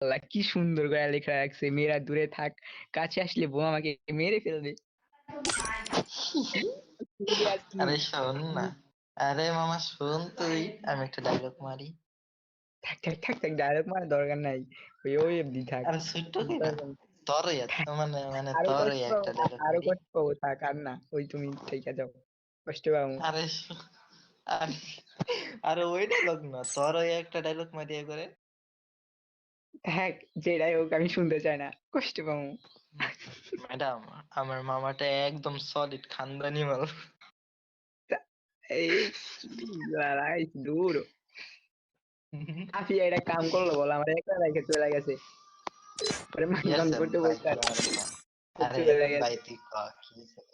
আল্লাহ কি সুন্দর করে লেখা রাখছে, মেয়েরা দূরে থাক, কাছে আসলে বউ আমাকে মেরে ফেলবে। Seriously? আরে শোন না, আরে মামা শোন তুই, আমি একটা ডায়লগ মারি। থাক থাক থাক থাক, ডায়লগ মারার দরকার নাই, ওই অব্দি থাক। আরে ছোট্ট কিনা তোরই এত মানে মানে আরো তোরই কষ্ট একটা পাবো, ডায়লগ আরো মারি। কষ্ট পাবো, থাক আর না, ওই তুমি থেকে যাও, কষ্ট পাবো। আরে আরে আরে ওই ডায়লগ না, তোরই একটা ডায়লগ মারি করে। হ্যাঁ, যেটাই হোক আমি শুনতে চাই না, কষ্ট পাবো। ম্যাডাম, আমার মামাটা একদম সলিড খানদানি মাল। এই লড়াই দূর। আফিয়া এটা কাম করলো বলো, আমার একটা রেখে চলে গেছে, পরে কি মানকান আছে করতে ভাই বলতে আর তোমার তো? আরে চলে গেছে। ভাই তুই ক, কি হইছে ক?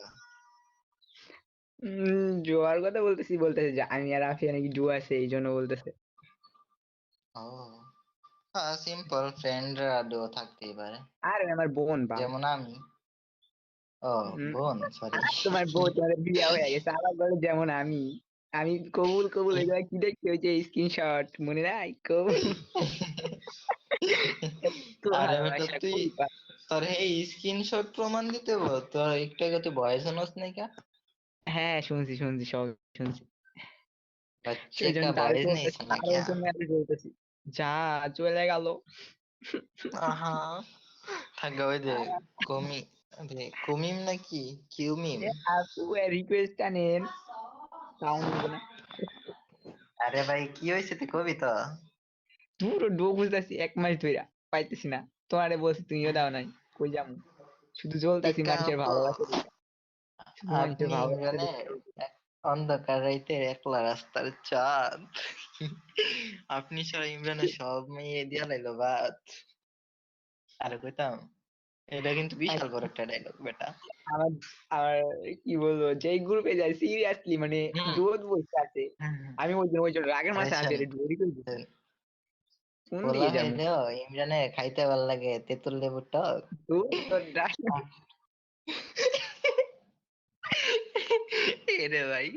জোয়ার কথা বলতেছে যে আমি আর আফিয়া নাকি জুয়া আছে, এই জন্য বলতেছে। ও হ্যাঁ, সিম্পল ফ্রেন্ডরা ডো থাকতেই পারে, আর আমার বোন বা যেমন আমি। ও বোন, সরি। তোমার বউ, তোমার বিয়ে হয়ে গেছে, আমার বলে যেমন আমি, আমি কবুল কবুল এগুলা কি দেখতে হয়েছে, স্ক্রিনশট মনে নাই কবুল। একটু আরে বেটা ভালোবাসা তুই, খুবই তোর এই স্ক্রিনশট প্রমাণ দিতে বল, তোর একটু আগে তুই ভয়েস নোস নাই কা? হ্যাঁ, শুনছি শুনছি সব শুনছি। বাচ্চা সেই জন্য কা তার ভয়েস নেই বলতেছি, না তার क्या? জন্য আমি বলতেছি, যা চলে গেল। আহা, থাকা ওই যে কমি, আরে কমিম নাকি কিউমিম? আপু রিকোয়েস্টটা নেন, সাউন্ড নিব না। আরে ভাই কি হয়েছে তুই কবি তো। পুরো ডো খুঁজতেছি 1 মাস ধইরা, পাইতেছি না। তোমারে বলছি তুমিও দাও নাই, কই যামু, শুধু এক জ্বলতাছি কাম মানুষের তো, ভালোবাসা দেখে, শুধু মানুষের আপনি ভালোবাসা ইমরানে দেখে। অন্ধকার রাইতে একলা রাস্তার চাঁদ, আপনি ছাড়া ইমরানে সব মেয়ে দিয়া লাইলো বাদ। আরে কইতাম, এটা কিন্তু বিশাল বড় একটা ডায়লগ বেটা। আমার আমার কি বলবো, যেই গ্রুপে যাই সিরিয়াসলি মানে হুম রোদ বসে আছে, হুম। আমি ওই জন্য রাগের আরে মাথায় শোন, হাতে ডোরি করে দিছি। কোন পোলা দিয়ে যাবো? হইলেও ইমরানে খাইতে ভাল লাগে তেঁতুল লেবুর টক। দূর তোর ডাক- এরে ভাই,